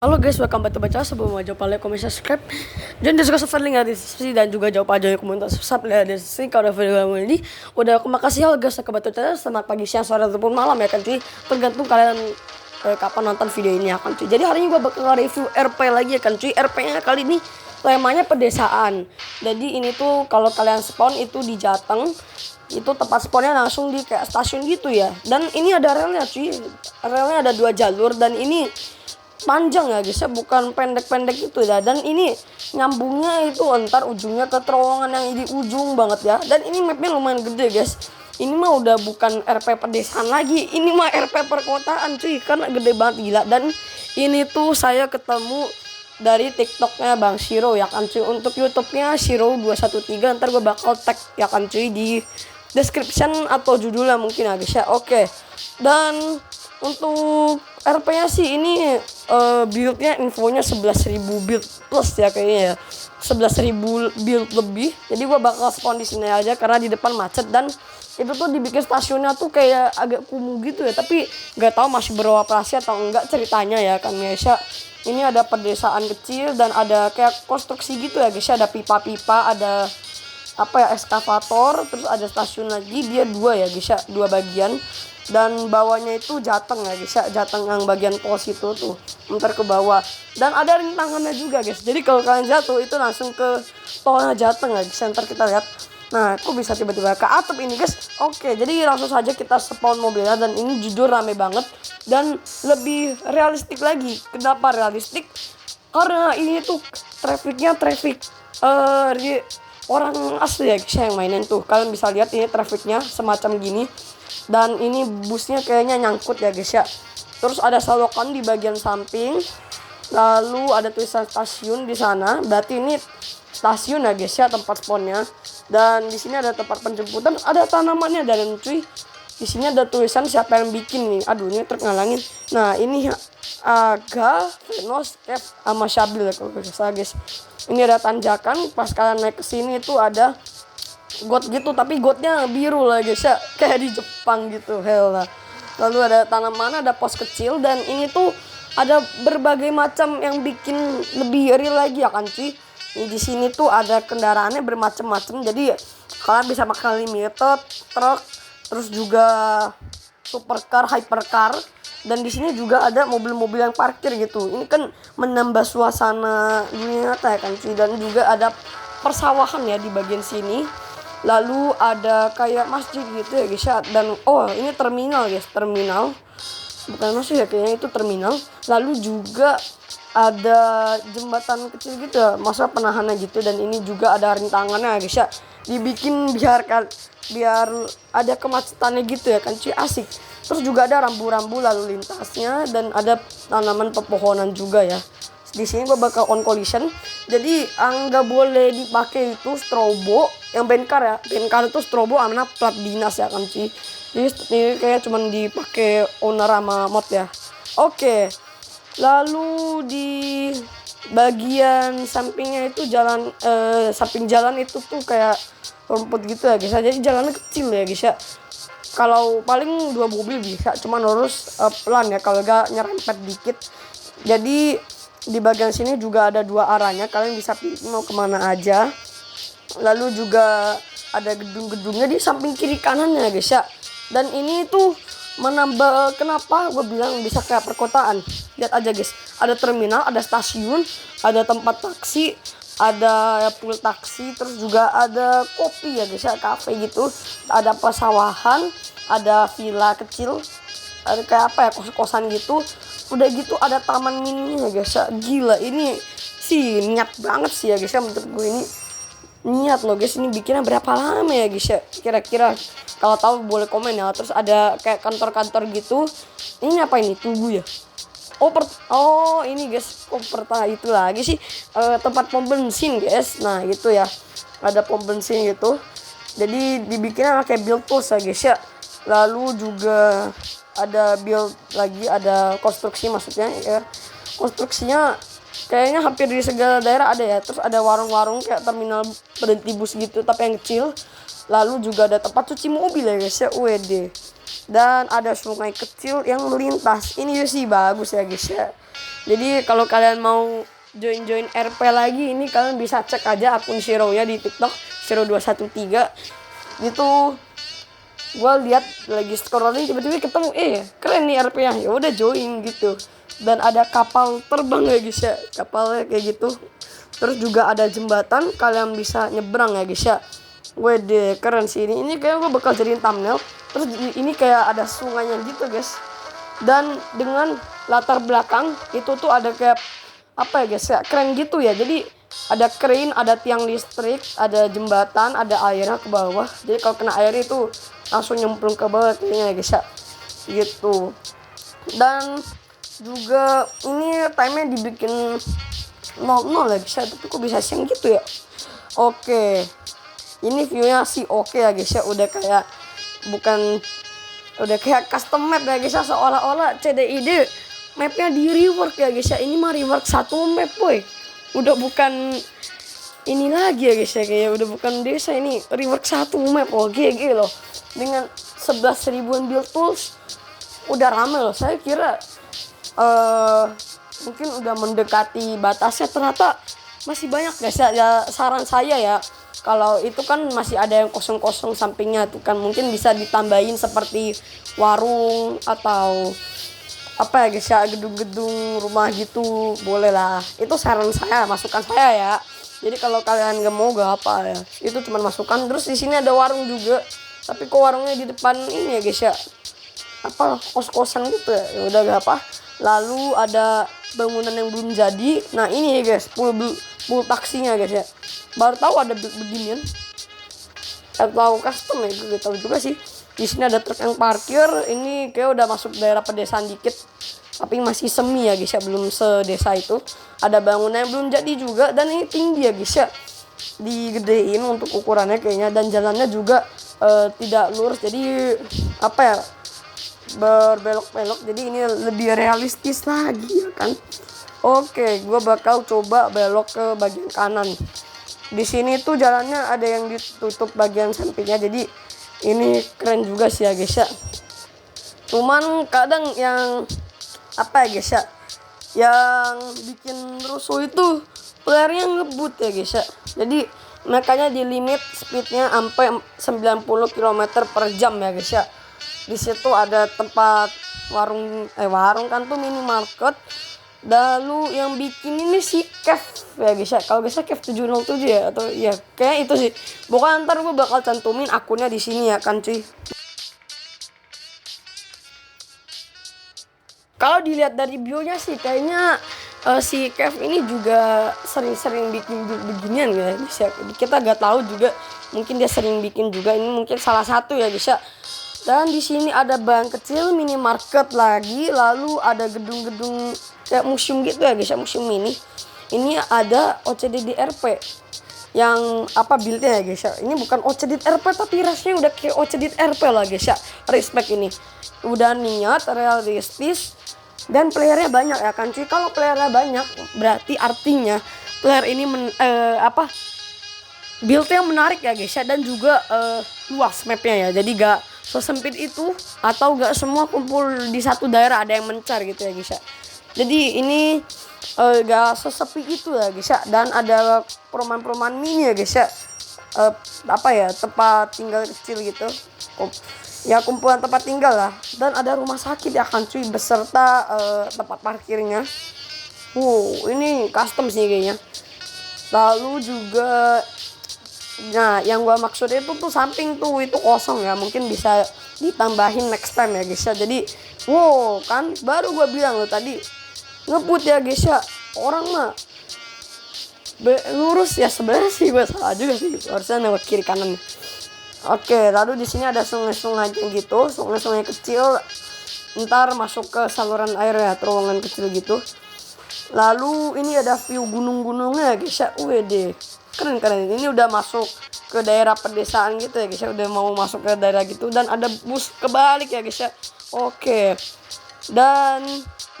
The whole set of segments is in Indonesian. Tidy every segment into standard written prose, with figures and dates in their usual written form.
Halo guys, welcome back to Baca. Sebelum jawab like, comment, subscribe, jangan discuss link di deskripsi dan juga jawab aja di komentar subscribe di deskripsi. Kalau video ini udah aku makasih ya guys, kebetulan channel selamat pagi, siang, sore ataupun malam ya kan cuy, tergantung kalian kapan nonton video ini ya kan cuy. Jadi hari ini gua bakal review RP lagi ya kan cuy. RP-nya kali ini temanya pedesaan. Jadi ini tuh kalau kalian spawn itu di Jateng, itu tempat spawnnya langsung di kayak stasiun gitu ya. Dan ini ada relnya cuy, relnya ada 2 jalur dan ini panjang ya guys ya, bukan pendek-pendek itu ya. Dan ini nyambungnya itu antar ujungnya ke terowongan yang di ujung banget ya. Dan ini mapnya lumayan gede guys. Ini mah udah bukan RP pedesaan lagi, ini mah RP perkotaan cuy, karena gede banget gila. Dan ini tuh saya ketemu dari TikToknya Bang Shiro ya kan cuy. Untuk YouTube-nya Shiro213, ntar gue bakal tag ya kan cuy di description atau judulnya mungkin ya guys ya. Oke. Dan untuk RP-nya sih ini build-nya infonya 11.000 build plus ya kayaknya ya. 11.000 build lebih. Jadi gua bakal spawn di sini aja karena di depan macet, dan itu tuh dibikin stasiunnya tuh kayak agak kumuh gitu ya, tapi nggak tahu masih beroperasi atau enggak ceritanya ya kan guys ya. Ini ada pedesaan kecil dan ada kayak konstruksi gitu ya guys ya, ada pipa-pipa, ada apa ya, eskavator, terus ada stasiun lagi, dia 2 ya guys ya, 2 bagian. Dan bawahnya itu Jateng ya guys ya, Jateng yang bagian pos itu tuh ntar ke bawah, dan ada rintangannya juga guys. Jadi kalau kalian jatuh itu langsung ke tolnya Jateng ya guys. Ntar kita lihat, nah kok bisa tiba-tiba ke atap ini guys. Oke, jadi langsung saja kita spawn mobilnya, dan ini jujur rame banget dan lebih realistik lagi. Kenapa realistik? Karena ini tuh trafficnya orang asli ya guys yang mainin tuh. Kalian bisa lihat ini trafficnya semacam gini. Dan ini busnya kayaknya nyangkut ya guys ya. Terus ada solokan di bagian samping. Lalu ada tulisan stasiun di sana. Berarti ini stasiun ya guys ya, tempat spawnnya. Dan di sini ada tempat penjemputan, ada tanamannya dan cuy. Di sini ada tulisan siapa yang bikin nih. Aduh, ini truk ngalangin. Nah, ini Aga, Venos, F sama Syabil ya kalau nggak salah guys. Ini ada tanjakan, pas kalian naik ke sini itu ada got gitu, tapi gotnya biru lah guys ya, kayak di Jepang gitu. Hell lah. Lalu ada tanaman, ada pos kecil, dan ini tuh ada berbagai macam yang bikin lebih real lagi ya kan cuy. Di sini tuh ada kendaraannya bermacam-macam, jadi kalian bisa pakai limited, truk, terus juga supercar, hypercar. Dan di sini juga ada mobil-mobil yang parkir gitu. Ini kan menambah suasana dunia nyata ya kan cuy. Dan juga ada persawahan ya di bagian sini. Lalu ada kayak masjid gitu ya guys ya. Dan oh, ini terminal guys, terminal. Bukan masjid ya, kayaknya itu terminal. Lalu juga ada jembatan kecil gitu ya, masa penahannya gitu. Dan ini juga ada rintangannya ya guys ya. Dibikin biar ada kemacetannya gitu ya kan cuy, asik. Terus juga ada rambu-rambu lalu lintasnya, dan ada tanaman pepohonan juga ya. Di sini gue bakal on collision. Jadi nggak boleh dipakai itu strobo yang bencar ya. Bencar itu strobo karena plat dinas ya kan cuy. Jadi ini kayak cuman dipakai owner sama mod ya. Oke. Lalu di bagian sampingnya itu jalan, samping jalan itu tuh kayak rumput gitu ya guys. Jadi jalannya kecil ya guys ya. Kalau paling 2 mobil bisa, cuman harus pelan ya, kalau gak nyerempet dikit. Jadi di bagian sini juga ada 2 arahnya, kalian bisa pilih mau kemana aja. Lalu juga ada gedung-gedungnya di samping kiri kanannya guys ya. Dan ini tuh menambah, kenapa gue bilang bisa kayak perkotaan. Lihat aja guys, ada terminal, ada stasiun, ada tempat taksi, ada pool taksi, terus juga ada kopi ya guys ya, kafe gitu. Ada pesawahan, ada villa kecil, ada kayak apa ya, kos-kosan gitu. Udah gitu ada taman mini ya guys ya. Gila, ini sih niat banget sih ya guys ya, menurut gue ini niat loh guys. Ini bikinnya berapa lama ya guys ya kira-kira? Kalau tahu boleh komen ya. Terus ada kayak kantor-kantor gitu. Ini apa ini, tugu ya? Oh ini guys, itu lagi sih tempat pom bensin guys. Nah gitu ya, ada pom bensin gitu. Jadi dibikinnya kayak build tools ya guys ya. Lalu juga ada build lagi, ada konstruksi maksudnya ya. Konstruksinya kayaknya hampir di segala daerah ada ya. Terus ada warung-warung kayak terminal berhenti bus gitu tapi yang kecil. Lalu juga ada tempat cuci mobil ya guys ya, WD. Dan ada sungai kecil yang melintas. Ini sih bagus ya guys ya. Jadi kalau kalian mau join RP lagi, ini kalian bisa cek aja akun Shiro-nya di TikTok Shiro213. Itu gue lihat lagi scrolling tiba-tiba ketemu keren nih RP-nya. Ya udah join gitu. Dan ada kapal terbang ya guys ya. Kapalnya kayak gitu. Terus juga ada jembatan, kalian bisa nyebrang ya guys ya. Wede, keren sih ini. Ini kayak gue bakal jadiin thumbnail. Terus ini kayak ada sungainya gitu guys. Dan dengan latar belakang itu tuh ada kayak apa ya guys ya, keren gitu ya. Jadi ada crane, ada tiang listrik, ada jembatan, ada airnya ke bawah. Jadi kalau kena air itu langsung nyemplung ke bawah kayaknya ya guys ya. Gitu. Dan juga ini time-nya dibikin 00 ya guys ya. Tapi kok bisa siang gitu ya. Oke. Ini view-nya sih oke ya guys ya. Udah kayak custom map ya guys ya, seolah-olah CDID mapnya di rework ya guys ya. Ini mah rework satu map boy. Udah bukan ini lagi ya guys ya, kayak udah bukan desa, ini rework satu map. GG loh. Dengan 11 ribuan build tools udah rame loh. Saya kira mungkin udah mendekati batasnya, ternyata masih banyak guys ya. Saran saya ya, kalau itu kan masih ada yang kosong-kosong sampingnya tuh kan, mungkin bisa ditambahin seperti warung atau apa ya guys ya, gedung-gedung rumah gitu, boleh lah. Itu saran saya, masukan saya ya. Jadi kalau kalian gak mau gak apa ya, itu cuma masukan. Terus di sini ada warung juga, tapi kok warungnya di depan ini ya guys ya, apa kos-kosan gitu ya. Ya udah gak apa. Lalu ada bangunan yang belum jadi. Nah ini ya guys, pool taksinya guys ya. Baru tahu ada beginian. Atau custom ya, gue gak tahu juga sih. Di sini ada truk yang parkir. Ini kayak udah masuk daerah pedesaan dikit, tapi masih semi ya guys ya, belum sedesa itu. Ada bangunan yang belum jadi juga, dan ini tinggi ya guys ya, digedein untuk ukurannya kayaknya. Dan jalannya juga tidak lurus, jadi apa ya, berbelok-belok. Jadi ini lebih realistis lagi ya kan. Oke, gue bakal coba belok ke bagian kanan. Di sini tuh jalannya ada yang ditutup bagian sampingnya, jadi ini keren juga sih ya guys ya. Cuman kadang yang apa ya guys ya, yang bikin rusuh itu playernya ngebut ya guys ya. Jadi makanya di limit speednya sampai 90 km per jam ya guys ya. Di situ ada tempat warung kan tuh minimarket. Lalu yang bikin ini si Kev ya guys ya. Kalau biasa Kev 707 ya, atau ya kayak itu sih. Pokoknya ntar gue bakal cantumin akunnya di sini ya kan cuy. Kalau dilihat dari bionya sih kayaknya si Kev ini juga sering-sering bikin beginian ya guys ya. Kita gak tahu juga, mungkin dia sering bikin juga. Ini mungkin salah satu ya guys ya. Dan di sini ada bank kecil, minimarket lagi, lalu ada gedung-gedung kayak museum gitu ya guys ya, museum ini. Ini ada OCDD-RP yang apa buildnya ya guys ya. Ini bukan OCDD-RP tapi rasanya udah kayak OCDD-RP lah guys ya. Respect ini. Udah niat, realistis, dan playernya banyak ya kan cuy. Kalau playernya banyak berarti artinya player ini buildnya menarik ya guys ya. Dan juga luas mapnya ya, jadi gak sesempit itu, atau gak semua kumpul di satu daerah, ada yang mencar gitu ya guys ya. Jadi ini gak sesepi itu ya guys ya. Dan ada perumahan-perumahan mini ya guys ya, tempat tinggal kecil gitu ya, kumpulan tempat tinggal lah. Dan ada rumah sakit ya kan cuy, beserta tempat parkirnya. Ini custom sih kayaknya. Lalu juga, nah yang gua maksud itu tuh samping tuh itu kosong ya, mungkin bisa ditambahin next time ya guys ya. Jadi kan baru gua bilang lo tadi ngebut ya guys ya. Orang mah lurus ya, sebenarnya sih gua salah juga sih, harusnya nengok kiri kanan. Oke, lalu di sini ada sungai-sungai gitu, sungai-sungai kecil. Ntar masuk ke saluran air ya, terowongan kecil gitu. Lalu ini ada view gunung-gunungnya guys ya. Wede, keren. Ini udah masuk ke daerah pedesaan gitu ya guys ya, udah mau masuk ke daerah gitu. Dan ada bus kebalik ya guys ya. Oke. Dan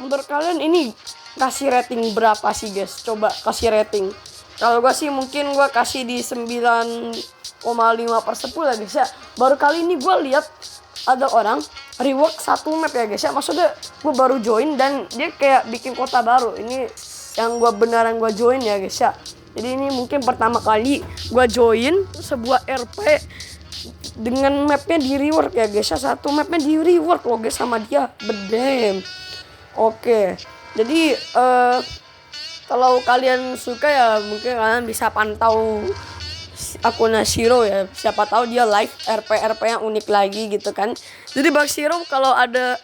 menurut kalian ini kasih rating berapa sih guys? Coba kasih rating. Kalau gua sih mungkin gua kasih di 9,5/10 ya guys ya. Baru kali ini gua lihat ada orang rework satu map ya guys ya. Maksudnya gue baru join dan dia kayak bikin kota baru. Ini yang gue beneran gue join ya guys ya. Jadi ini mungkin pertama kali gue join sebuah RP dengan mapnya di rework ya guys ya. Satu mapnya di rework loh guys sama dia. Bedem. Oke. Jadi kalau kalian suka ya mungkin kalian bisa pantau akunnya Shiro ya. Siapa tahu dia live RP yang unik lagi gitu kan. Jadi Bang Shiro kalau ada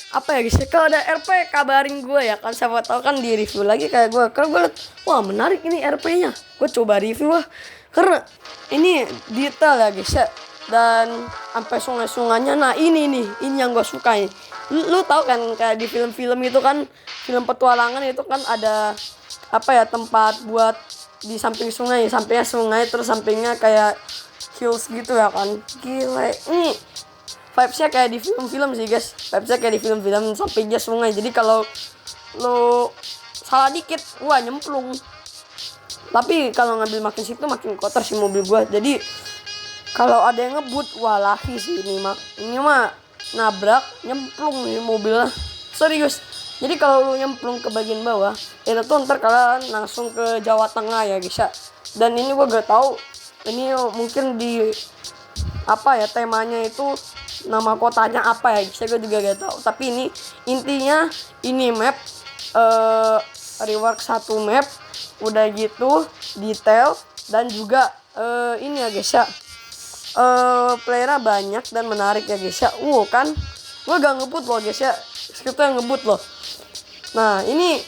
apa ya guys, kalau ada RP kabarin gue ya kan, siapa tahu kan di review lagi kayak gue. Karena gue liat, wah menarik ini RP-nya, gue coba review lah. Karena ini detail ya guys ya, dan sampai sungai-sungainya. Nah ini yang gue suka nih. Lu tahu kan kayak di film-film itu kan, film petualangan itu kan ada apa ya, tempat buat di samping sungai, sampingnya sungai terus sampingnya kayak hills gitu ya kan. Gila, ini vibes-nya kayak di film-film sih guys. Vibes-nya kayak di film-film, sampingnya sungai. Jadi kalau lo salah dikit, wah nyemplung. Tapi kalau ngambil makin situ makin kotor sih mobil gua. Jadi kalau ada yang ngebut, wah laki sih ini mah. Ini mah nabrak, nyemplung nih mobilnya. Serius. Jadi kalau lu nyemplung ke bagian bawah, itu tuh ntar kalian langsung ke Jawa Tengah ya guys ya. Dan ini gua gak tahu, ini mungkin di apa ya temanya itu, nama kotanya apa ya guys, gue juga gak tahu. Tapi ini intinya ini map rework satu map, udah gitu detail dan juga ini ya guys ya, playernya banyak dan menarik ya guys ya. Kan gue gak ngebut loh guys ya, kita yang ngebut loh. Nah ini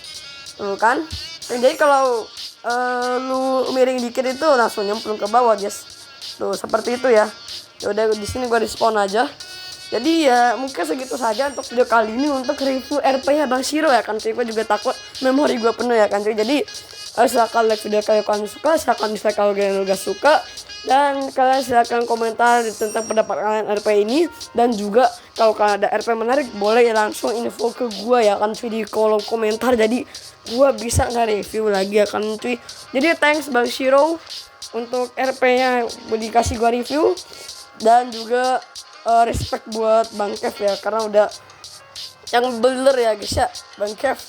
kan, jadi kalau lu miring dikit itu langsung nyemplung ke bawah guys. Tuh seperti itu ya. Yaudah di sini gue respon aja. Jadi ya mungkin segitu saja untuk video kali ini untuk review RP-nya Bang Shiro ya kan. Cuy, gue juga takut memori gue penuh ya kan cuy. Jadi silakan like video kalian suka, silakan dislike kalau kalian gak suka. Dan kalian silakan komentar tentang pendapat kalian RP ini. Dan juga kalau kalian ada RP menarik, boleh langsung info ke gue ya kan cuy di kolom komentar. Jadi gue bisa nge-review lagi ya kan cuy. Jadi thanks Bang Shiro untuk RP-nya dikasih gue review. Dan juga respect buat Bang Kev ya, karena udah yang builder ya guys ya, Bang Kev.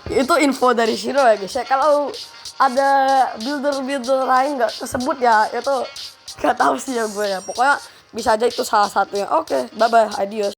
Itu info dari Shiro ya guys ya. Kalau ada builder lain gak tersebut ya, itu gak tahu sih ya gue ya. Pokoknya bisa aja itu salah satunya. Oke, bye bye, adios.